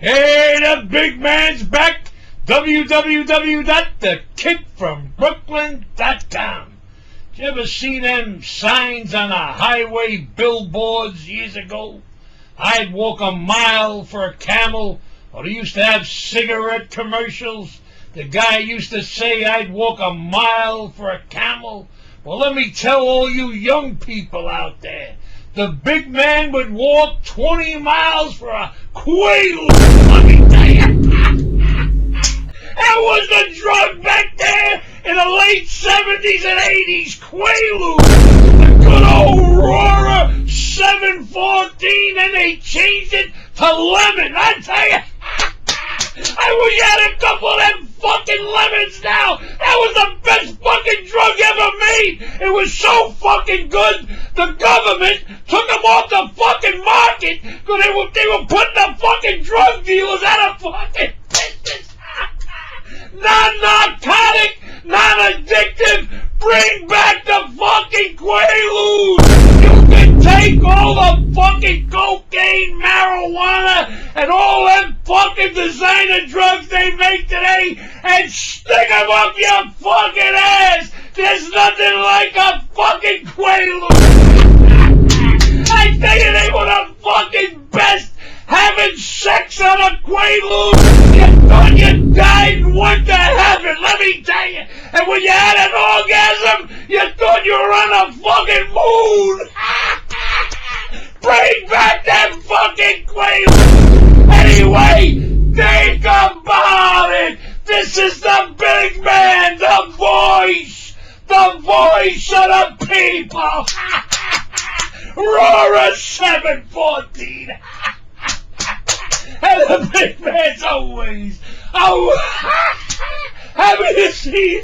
Hey, the big man's back. www.thekidfrombrooklyn.com. Did you ever see them signs on the highway billboards years ago? I'd walk a mile for a camel. Or they used to have cigarette commercials. The guy used to say, I'd walk a mile for a camel. Well, let me tell all you young people out there, the big man would walk 20 miles for a Quaalude. Let me tell you. That was the drug back there in the late 70s and 80s. Quaalude. The good old Aurora 714, and they changed it to lemon. I tell you. I wish you had a couple of them fucking lemons now. That was the best fucking drug ever made. It was so fucking good, the government took them off the fucking market because they were putting the fucking drug dealers out of fucking business. Non-narcotic, non-addictive, bring back the fucking Quaalude. You can take all the fucking cocaine, marijuana, and all them fucking designer drugs they make today and stick them up your fucking ass. There's nothing like a fucking Quaalude. I tell you, they were the fucking best. Having sex on a Quaalude, you thought you died and went to heaven, let me tell you. And when you had an orgasm, you thought you were on a fucking moon. Bring back that fucking Quaalude. Anyway, think about it. This is the big man, the voice of the people. Aurora 714. And the big man's always happy to see you.